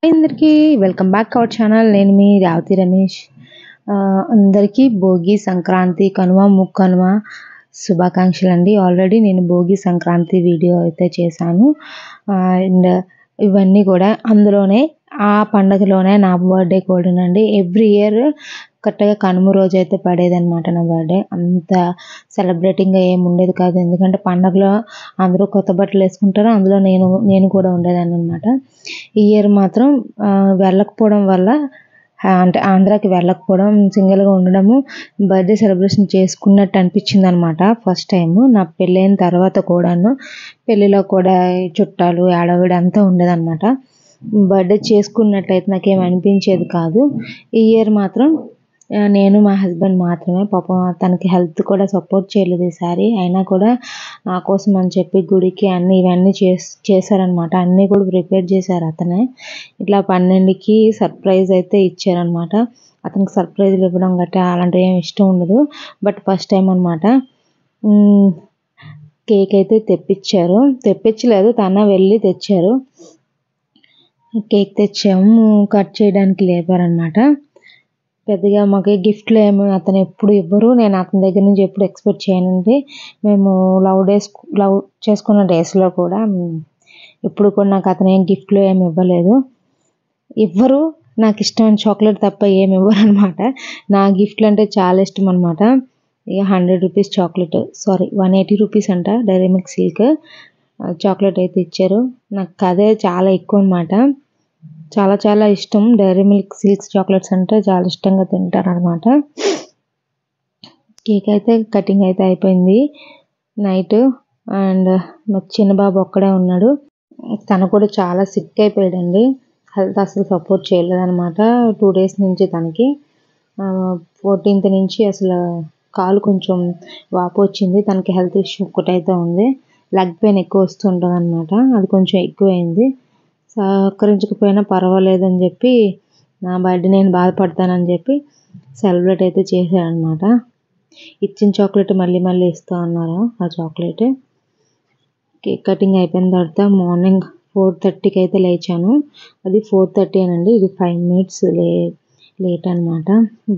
అందరికీ welcome back our channel. నేను మీ రావతి రమేష్. అందరికీ భోగి, సంక్రాంతి, కనుమ, ముక్కనుమ శుభాకాంక్షలు అండి. ఆల్రెడీ నేను భోగి, సంక్రాంతి వీడియో అయితే చేశాను. అండ్ ఇవన్నీ కూడా అందులోనే ఆ పండగలోనే నా బర్త్డే కూడానండి. ఎవ్రీ ఇయర్ కరెక్ట్గా కనుమ రోజు అయితే పడేదనమాట నా బర్త్డే. అంత సెలబ్రేటింగ్గా ఏమి ఉండేది కాదు, ఎందుకంటే పండగలో అందరూ కొత్త బట్టలు వేసుకుంటారు, అందులో నేను కూడా ఉండేదాన్ని అనమాట. ఈ ఇయర్ మాత్రం వెళ్ళకపోవడం వల్ల, అంటే ఆంధ్రాకి వెళ్ళకపోవడం, సింగిల్గా ఉండడము, బర్త్డే సెలబ్రేషన్ చేసుకున్నట్టు అనిపించింది అనమాట. ఫస్ట్ టైం నా పెళ్ళైన తర్వాత కూడాను, పెళ్ళిలో కూడా చుట్టాలు ఆడవిడ అంతా ఉండేదన్నమాట. బర్త్డే చేసుకున్నట్టయితే నాకేం అనిపించేది కాదు. ఈ ఇయర్ మాత్రం నేను మా హస్బెండ్ మాత్రమే. పాపం తనకి హెల్త్ కూడా సపోర్ట్ చేయలేదు ఈసారి. అయినా కూడా నా కోసం అని చెప్పి గుడికి ఇవన్నీ చేశారనమాట. అన్నీ కూడా ప్రిపేర్ చేశారు అతనే. ఇట్లా 12కి సర్ప్రైజ్ అయితే ఇచ్చారనమాట. అతనికి సర్ప్రైజ్లు ఇవ్వడం గట్రా అలాంటివి ఏమి ఇష్టం ఉండదు, బట్ ఫస్ట్ టైం అనమాట. కేక్ అయితే తెప్పించలేదు, తన వెళ్ళి తెచ్చారు. కేక్ తెచ్చాము, కట్ చేయడానికి లేపారనమాట. పెద్దగా మాకు గిఫ్ట్లు ఏమి అతను ఎప్పుడు ఇవ్వరు, నేను అతని దగ్గర నుంచి ఎప్పుడు ఎక్స్పెక్ట్ చేయనండి. మేము లవ్ చేసుకున్న డేస్లో కూడా ఎప్పుడు కూడా నాకు అతను ఏం గిఫ్ట్లు ఏమి ఇవ్వరు. నాకు ఇష్టమైన చాక్లెట్ తప్ప ఏమి ఇవ్వరు అనమాట. నా గిఫ్ట్లు అంటే చాలా ఇష్టం అనమాట. ఇక 100 రూపీస్ చాక్లెట్, 180 రూపీస్ అంట, డైరీ మిల్క్ సిల్క్ చాక్లెట్ అయితే ఇచ్చారు. నాకు అదే చాలా ఎక్కువ అనమాట. చాలా చాలా ఇష్టం. డైరీ మిల్క్ సిల్క్ చాక్లెట్స్ అంటే చాలా ఇష్టంగా తింటారు అనమాట. కేక్ అయితే కటింగ్ అయితే అయిపోయింది నైట్. అండ్ మా చిన్న బాబు ఒక్కడే ఉన్నాడు. తను కూడా చాలా సిక్ అయిపోయాడండి. హెల్త్ అసలు సపోర్ట్ చేయలేదన్నమాట 2 డేస్ నుంచి. తనకి 14th నుంచి అసలు కాలు కొంచెం వాపు వచ్చింది. తనకి హెల్త్ ఇష్యూ ఒకటైతే ఉంది. లెగ్ పెయిన్ ఎక్కువ వస్తుంటుంది అనమాట. అది కొంచెం ఎక్కువైంది. సహకరించకపోయినా పర్వాలేదని చెప్పి, నా బర్త్డే నేను బాధపడతానని చెప్పి సెలబ్రేట్ అయితే చేశారనమాట. ఇచ్చిన చాక్లెట్ మళ్ళీ మళ్ళీ ఇస్తూ ఉన్నారు ఆ చాక్లెట్. కేక్ కటింగ్ అయిపోయిన తర్వాత మార్నింగ్ 4:30కి అయితే లేచాను. అది 4:30 అనండి, ఇది 5 minutes లేట్ అనమాట.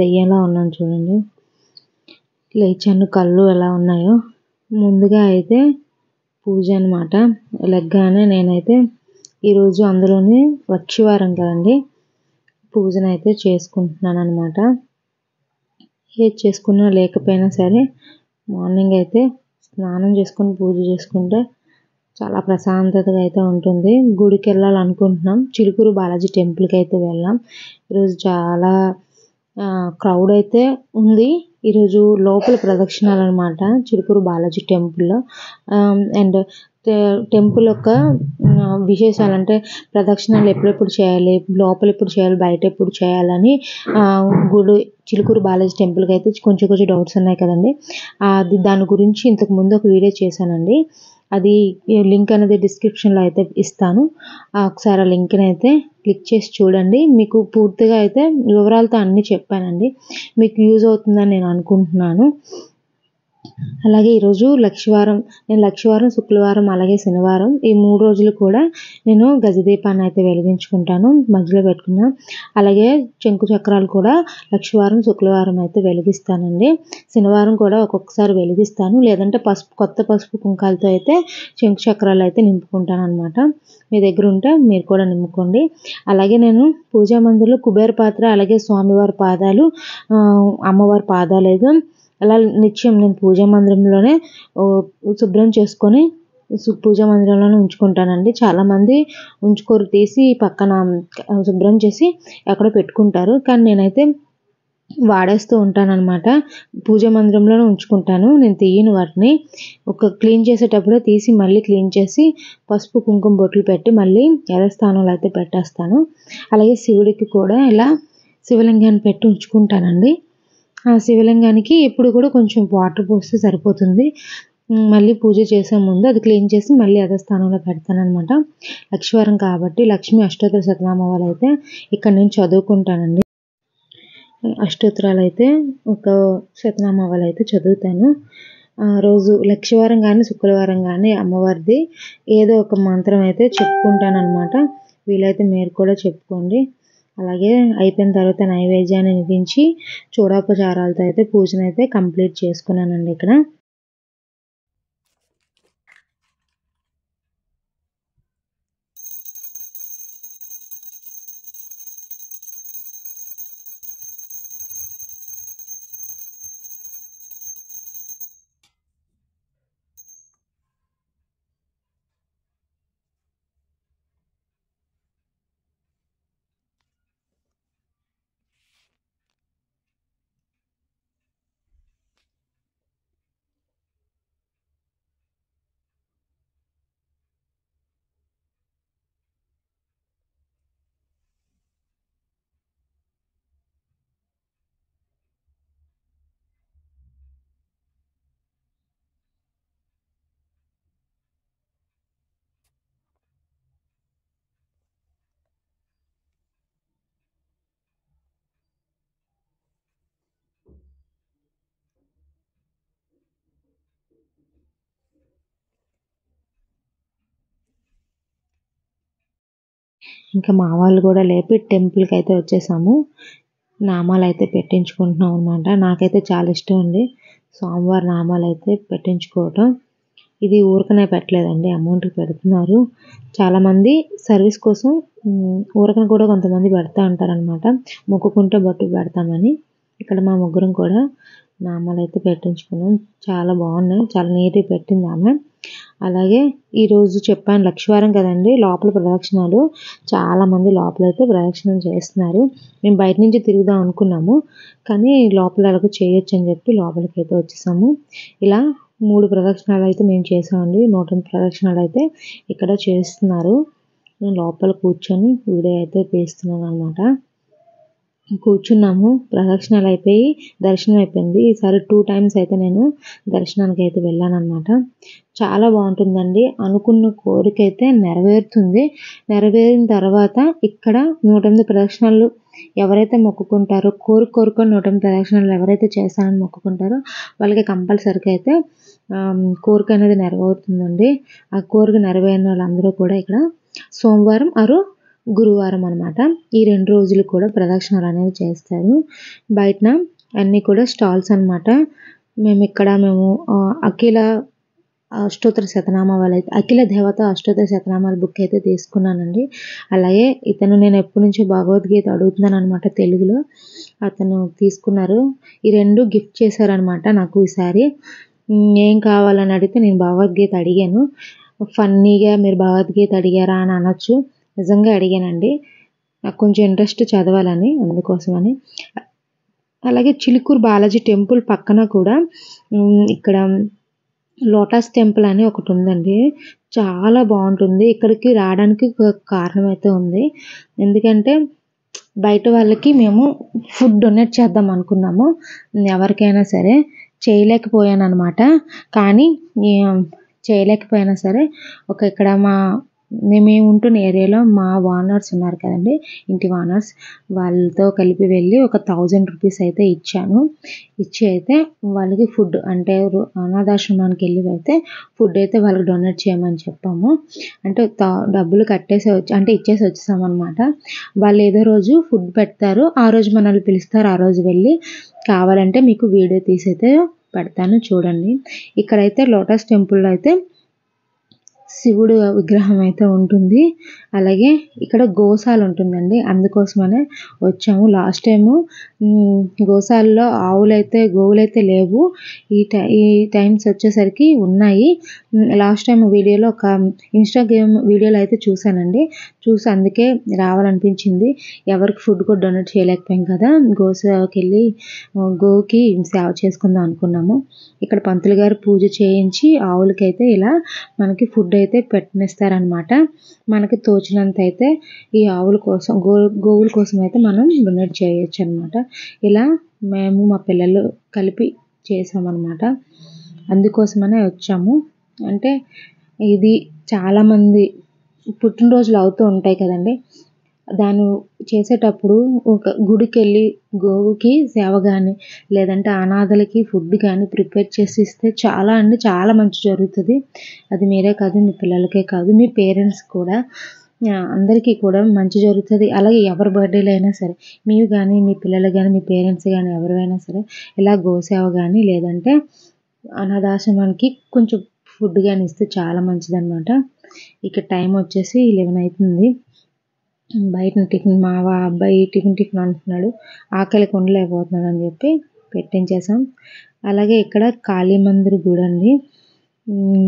దెయ్యంలా ఉన్నాను చూడండి. లేచాను, కళ్ళు ఎలా ఉన్నాయో. ముందుగా అయితే పూజ అనమాట. లెగ్గానే నేనైతే ఈరోజు అందులోనే లక్షవారం కదండి, పూజను అయితే చేసుకుంటున్నాను అనమాట. ఏది చేసుకున్నా లేకపోయినా సరే మార్నింగ్ అయితే స్నానం చేసుకొని పూజ చేసుకుంటే చాలా ప్రశాంతతగా అయితే ఉంటుంది. గుడికి వెళ్ళాలనుకుంటున్నాం, చిలుకూరు బాలాజీ టెంపుల్కి అయితే వెళ్ళాం. ఈరోజు చాలా క్రౌడ్ అయితే ఉంది. ఈరోజు లోపల ప్రదక్షిణాలు అనమాట చిలుకూరు బాలాజీ టెంపుల్లో. అండ్ టెంపుల్ యొక్క విశేషాలు అంటే, ప్రదక్షిణాలు ఎప్పుడెప్పుడు చేయాలి, లోపల ఎప్పుడు చేయాలి, బయట ఎప్పుడు చేయాలని గుడి చిలుకూరు బాలాజీ టెంపుల్కి అయితే కొంచెం డౌట్స్ ఉన్నాయి కదండి. దాని గురించి ఇంతకు ముందు ఒక వీడియో చేశానండి. అది లింక్ అనేది డిస్క్రిప్షన్లో అయితే ఇస్తాను. ఒకసారి ఆ లింక్ని అయితే క్లిక్ చేసి చూడండి. మీకు పూర్తిగా అయితే వివరాలతో అన్నీ చెప్పానండి. మీకు యూజ్ అవుతుందని నేను అనుకుంటున్నాను. అలాగే ఈరోజు నేను లక్షవారం, శుక్రవారం, అలాగే శనివారం, ఈ 3 రోజులు కూడా నేను గజదీపాన్ని అయితే వెలిగించుకుంటాను, మధ్యలో పెట్టుకున్నా. అలాగే శంకు చక్రాలు కూడా లక్షవారం, శుక్రవారం అయితే వెలిగిస్తానండి. శనివారం కూడా ఒక్కొక్కసారి వెలిగిస్తాను, లేదంటే కొత్త పసుపు కుంకాలతో అయితే శంకు చక్రాలు అయితే నింపుకుంటాను అనమాట. మీ దగ్గర ఉంటే మీరు కూడా నింపుకోండి. అలాగే నేను పూజా మందిరంలో కుబేర పాత్ర, అలాగే స్వామివారి పాదాలు, అమ్మవారి పాదాలు అయితే అలా నిత్యం నేను పూజా మందిరంలోనే శుభ్రం చేసుకొని పూజా మందిరంలోనే ఉంచుకుంటానండి. చాలామంది ఉంచుకోరు, తీసి పక్కన శుభ్రం చేసి ఎక్కడో పెట్టుకుంటారు, కానీ నేనైతే వాడేస్తూ ఉంటానన్నమాట. పూజా మందిరంలోనే ఉంచుకుంటాను, నేను తీయను వాటిని. క్లీన్ చేసేటప్పుడే తీసి మళ్ళీ క్లీన్ చేసి పసుపు కుంకుమ బొట్లు పెట్టి మళ్ళీ యథాస్థానంలో అయితే పెట్టేస్తాను. అలాగే శివుడికి కూడా ఇలా శివలింగాన్ని పెట్టి ఉంచుకుంటానండి. ఆ శివలింగానికి ఎప్పుడు కూడా కొంచెం వాటర్ పోస్తే సరిపోతుంది. మళ్ళీ పూజ చేసే ముందు అది క్లీన్ చేసి మళ్ళీ యథాస్థానంలో పెడతానమాట. లక్షవారం కాబట్టి లక్ష్మీ అష్టోత్తర శతనామావళి అయితే ఇక్కడ నేను చదువుకుంటానండి. అష్టోత్తరాలు అయితే ఒక శతనామావళి అయితే చదువుతాను. రోజు లక్షవారం కానీ శుక్రవారం కానీ అమ్మవారిది ఏదో ఒక మంత్రం అయితే చెప్పుకుంటాను అనమాట. వీలైతే మీరు కూడా చెప్పుకోండి. అలాగే అయిపోయిన తర్వాత నైవేద్యాన్ని విధించి చూడోపచారాలతో అయితే పూజనైతే కంప్లీట్ చేసుకున్నానండి ఇక్కడ. ఇంకా మా వాళ్ళు కూడా లేపి టెంపుల్కి అయితే వచ్చేసాము. నామాలు అయితే పెట్టించుకుంటున్నాం అనమాట. నాకైతే చాలా ఇష్టం అండి స్వామివారి నామాలు అయితే పెట్టించుకోవటం. ఇది ఊరికనే పెట్టలేదండి, అమౌంట్కి పెడుతున్నారు. చాలామంది సర్వీస్ కోసం ఊరకన కూడా కొంతమంది పెడతా ఉంటారనమాట, మొక్కుకుంటే బట్టు పెడతామని. ఇక్కడ మా ముగ్గురం కూడా నామాలు అయితే పెట్టించుకున్నాం. చాలా బాగున్నాయి, చాలా నీట్గా పెట్టింది ఆమె. అలాగే ఈరోజు చెప్పాను లక్షవారం కదండి, లోపల ప్రదక్షిణాలు చాలామంది లోపలైతే ప్రదక్షిణలు చేస్తున్నారు. మేము బయట నుంచి తిరుగుదాం అనుకున్నాము, కానీ లోపల ఎలాగో చేయొచ్చు అని చెప్పి లోపలికి అయితే వచ్చేసాము. ఇలా 3 ప్రదక్షిణాలు అయితే మేము చేసామండి. 108 ప్రదక్షిణాలు అయితే ఇక్కడ చేస్తున్నారు. నేను లోపల కూర్చొని వీడియో అయితే తీస్తున్నాను అనమాట. కూర్చున్నాము, ప్రదక్షిణాలు అయిపోయి దర్శనం అయిపోయింది. ఈసారి 2 times అయితే నేను దర్శనానికి అయితే వెళ్ళాను అనమాట. చాలా బాగుంటుందండి. అనుకున్న కోరిక అయితే నెరవేరుతుంది. నెరవేరిన తర్వాత ఇక్కడ 108 ప్రదక్షిణాలు ఎవరైతే మొక్కుకుంటారో, కోరుకొని 108 ప్రదక్షిణాలు ఎవరైతే చేస్తానని మొక్కుకుంటారో వాళ్ళకి కంపల్సరీగా అయితే కోరిక అనేది నెరవేరుతుందండి. ఆ కోరిక నెరవేరిన వాళ్ళందరూ కూడా ఇక్కడ సోమవారం గురువారం అనమాట, ఈ 2 రోజులు కూడా ప్రదక్షిణాలు అనేవి చేస్తారు. బయటన అన్నీ కూడా స్టాల్స్ అనమాట. మేము అఖిల అష్టోత్తర శతనామాలు అయితే అఖిల దేవత అష్టోత్తర శతనామాల బుక్ అయితే తీసుకున్నానండి. అలాగే ఇతను నేను ఎప్పటి నుంచో భగవద్గీత అడుగుతున్నాను అనమాట తెలుగులో, అతను తీసుకున్నారు. ఈ 2 గిఫ్ట్ చేశారనమాట నాకు ఈసారి. ఏం కావాలని అడిగితే నేను భగవద్గీత అడిగాను. ఫన్నీగా మీరు భగవద్గీత అడిగారా అని అనొచ్చు, నిజంగా అడిగానండి. నాకు కొంచెం ఇంట్రెస్ట్ చదవాలని, అందుకోసమని. అలాగే చిలుకూరు బాలాజీ టెంపుల్ పక్కన కూడా ఇక్కడ లోటస్ టెంపుల్ అని ఒకటి ఉందండి, చాలా బాగుంటుంది. ఇక్కడికి రావడానికి కారణం అయితే ఉంది. ఎందుకంటే బయట వాళ్ళకి మేము ఫుడ్ డొనేట్ చేద్దాం అనుకున్నాము, ఎవరికైనా సరే చేయలేకపోయాను అనమాట. కానీ చేయలేకపోయినా సరే ఇక్కడ మేము ఉంటున్న ఏరియాలో మా ఓనర్స్ ఉన్నారు కదండి, ఇంటి ఓనర్స్, వాళ్ళతో కలిపి వెళ్ళి ఒక 1000 రూపీస్ అయితే ఇచ్చాను. ఇచ్చి అయితే వాళ్ళకి ఫుడ్ అంటే అనాథాశ్రమానికి వెళ్ళి అయితే ఫుడ్ అయితే వాళ్ళకి డొనేట్ చేయమని చెప్పాము. అంటే డబ్బులు కట్టేసి ఇచ్చేసి వచ్చేసామన్నమాట. వాళ్ళు ఏదో రోజు ఫుడ్ పెడతారు, ఆ రోజు మనల్ని పిలుస్తారు, ఆ రోజు వెళ్ళి కావాలంటే మీకు వీడియో తీసి అయితే పెడతాను చూడండి. ఇక్కడైతే లోటస్ టెంపుల్లో అయితే శివుడు విగ్రహం అయితే ఉంటుంది. అలాగే ఇక్కడ గోశాల ఉంటుందండి, అందుకోసమనే వచ్చాము. లాస్ట్ టైము గోశాలలో గోవులైతే లేవు, ఈ టైమ్స్ వచ్చేసరికి ఉన్నాయి. లాస్ట్ టైం వీడియోలో ఒక ఇన్స్టాగ్రామ్ వీడియోలో అయితే చూశానండి, చూసి అందుకే రావాలనిపించింది. ఎవరికి ఫుడ్ కూడా డొనేట్ చేయలేకపోయాం కదా, గోసేవకి వెళ్ళి గోకి సేవ చేసుకుందాం అనుకున్నాము. ఇక్కడ పంతులు గారు పూజ చేయించి ఆవులకైతే ఇలా మనకి ఫుడ్ అయితే పెట్టనిస్తారనమాట. మనకి తోచినంత అయితే ఈ ఆవుల కోసం గోవుల కోసం అయితే మనం డొనేట్ చేయొచ్చు అనమాట. ఇలా మేము మా పిల్లలు కలిపి చేసామన్నమాట, అందుకోసమనే వచ్చాము. అంటే ఇది చాలామంది పుట్టినరోజులు అవుతూ ఉంటాయి కదండి, దాన్ని చేసేటప్పుడు ఒక గుడికి వెళ్ళి గోవుకి సేవ కానీ లేదంటే అనాథలకి ఫుడ్ కానీ ప్రిపేర్ చేసి ఇస్తే చాలా మంచి జరుగుతుంది. అది మీరే కాదు, మీ పిల్లలకే కాదు, మీ పేరెంట్స్ కూడా అందరికీ కూడా మంచి జరుగుతుంది. అలాగే ఎవరి బర్త్డేలు అయినా సరే మీవి కానీ మీ పిల్లలు కానీ మీ పేరెంట్స్ కానీ ఎవరైనా సరే ఇలా గోసేవ కానీ లేదంటే అనాథాశ్రమానికి కొంచెం ఫుడ్ కానీ ఇస్తే చాలా మంచిదన్నమాట. ఇక టైం వచ్చేసి 11 అవుతుంది. బయట టిఫిన్ మా అబ్బాయి టిఫిన్ అంటున్నాడు, ఆకలికి ఉండలేకపోతున్నాడు అని చెప్పి పెట్టించేసాం. అలాగే ఇక్కడ కాళీమందిర్ గుడి అండి,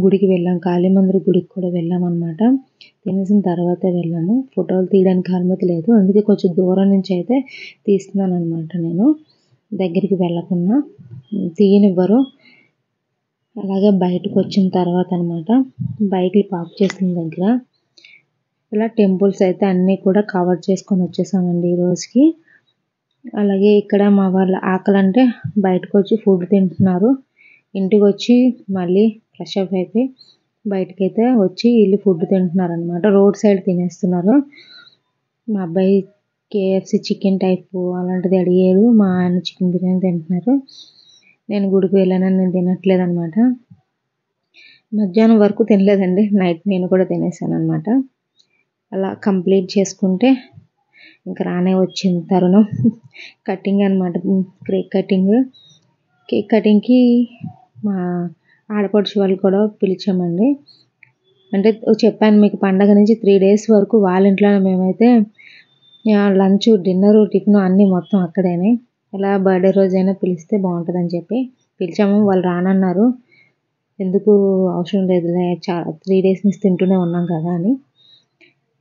గుడికి వెళ్ళాం. కాళీమందిర్ గుడికి కూడా వెళ్ళామన్నమాట. తినేసిన తర్వాత వెళ్ళాము. ఫోటోలు తీయడానికి అనుమతి లేదు, అందుకే కొంచెం దూరం నుంచి అయితే తీస్తున్నాను అనమాట. నేను దగ్గరికి వెళ్ళకుండా తీయనివ్వరు. అలాగే బయటకు వచ్చిన తర్వాత అనమాట, బైక్లు పార్క్ చేసిన దగ్గర ఇలా టెంపుల్స్ అయితే అన్నీ కూడా కవర్ చేసుకొని వచ్చేసామండి ఈ రోజుకి. అలాగే ఇక్కడ మా వాళ్ళ ఆకలి అంటే బయటకు వచ్చి ఫుడ్ తింటున్నారు. ఇంటికి వచ్చి మళ్ళీ ఫ్రెష్ అప్ అయిపోయి బయటకైతే వచ్చి వీళ్ళు ఫుడ్ తింటున్నారు అనమాట. రోడ్ సైడ్ తినేస్తున్నారు. మా అబ్బాయి కేఎఫ్సి చికెన్ టైప్ అలాంటిది అడిగారు, మా ఆయన చికెన్ బిర్యానీ తింటున్నారు. నేను గుడికి వెళ్ళానని నేను తినట్లేదు అనమాట. మధ్యాహ్నం వరకు తినలేదండి, నైట్ నేను కూడా తినేసాను అనమాట. అలా కంప్లీట్ చేసుకుంటే ఇంకా రానే వచ్చింది తరుణం. కటింగ్ అనమాట, కేక్ కటింగ్కి మా ఆడపడుచు వాళ్ళు కూడా పిలిచామండి. అంటే చెప్పాను మీకు, పండగ నుంచి 3 days వరకు వాళ్ళ ఇంట్లోనే మేమైతే లంచ్ డిన్నర్ టిఫిన్ అన్నీ మొత్తం అక్కడేనే. ఇలా బర్త్డే రోజైనా పిలిస్తే బాగుంటుందని చెప్పి పిలిచాము. వాళ్ళు రానన్నారు, ఎందుకు అవసరం లేదులే 3 days నుంచి తింటూనే ఉన్నాం కదా అని.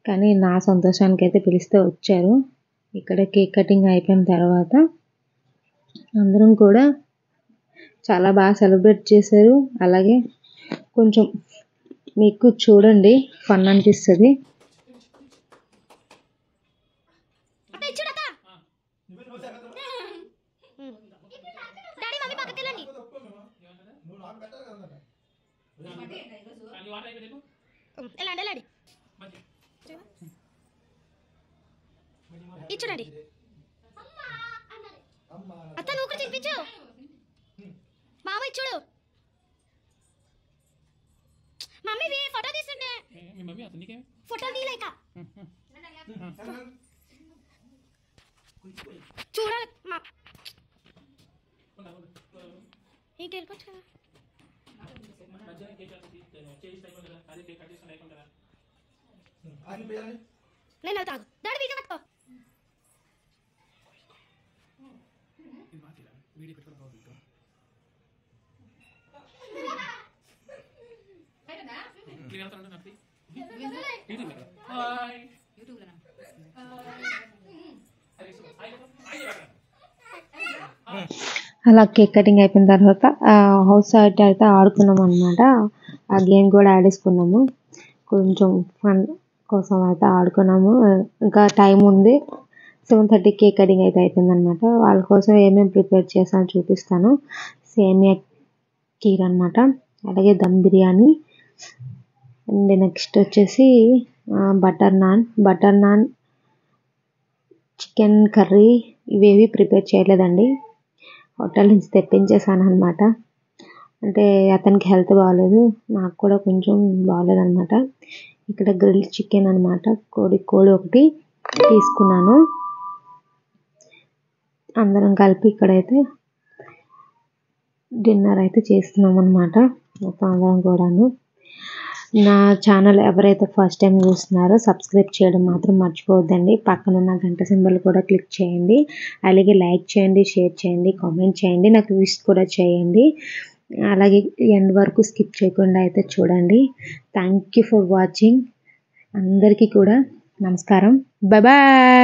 కానీ నా సంతోషానికి అయితే పిలిస్తే వచ్చారు. ఇక్కడ కేక్ కటింగ్ అయిపోయిన తర్వాత అందరం కూడా చాలా బాగా సెలబ్రేట్ చేశారు. అలాగే కొంచెం మీకు చూడండి ఫన్ అనిపిస్తుంది. ఇచ్చుడండి అత్త, నువ్వు కూడా తినిపించు. మామ ఇచ్చుడు. మమ్మీ ఫోటో తీస్తుంటే ఫోటో తీయలేక చూడాలి. ఏంటి వెళ్ళిపోవచ్చు కదా. నేను తాగు దాడి వీడియో పట్టుకో. అలా కేక్ కటింగ్ అయిపోయిన తర్వాత హౌస్ సైడ్ అయితే ఆడుకున్నాం అనమాట. ఆ గేమ్ కూడా ఆడేసుకున్నాము. కొంచెం ఫన్ కోసం అయితే ఆడుకున్నాము. ఇంకా టైం ఉంది. 7:30 కేక్ కటింగ్ అయితే అయిపోయింది అనమాట. వాళ్ళ కోసం ఏమేమి ప్రిపేర్ చేశానో చూపిస్తాను. సేమియా కీర్ అనమాట, అలాగే దమ్ బిర్యానీ, అండ్ నెక్స్ట్ వచ్చేసి బటర్ నాన్, చికెన్ కర్రీ. ఇవేవి ప్రిపేర్ చేయలేదండి, హోటల్ నుంచి తెప్పించేసాను అనమాట. అంటే అతనికి హెల్త్ బాగాలేదు, నాకు కూడా కొంచెం బాగాలేదు అనమాట. ఇక్కడ గ్రిల్ చికెన్ అనమాట, కోడి ఒకటి తీసుకున్నాను. అందరం కలిపి ఇక్కడైతే డిన్నర్ అయితే చేస్తున్నాం అనమాట మొత్తం అందరం కూడాను. నా ఛానల్ ఎవరైతే ఫస్ట్ టైం చూస్తున్నారో సబ్స్క్రైబ్ చేయడం మాత్రం మర్చిపోవద్దండి. పక్కనున్న గంట సింబల్ కూడా క్లిక్ చేయండి. అలాగే లైక్ చేయండి, షేర్ చేయండి, కామెంట్ చేయండి, నాకు విష్ కూడా చేయండి. అలాగే ఎండ్ వరకు స్కిప్ చేయకుండా అయితే చూడండి. Thank you for watching. అందరికీ కూడా నమస్కారం. Bye bye.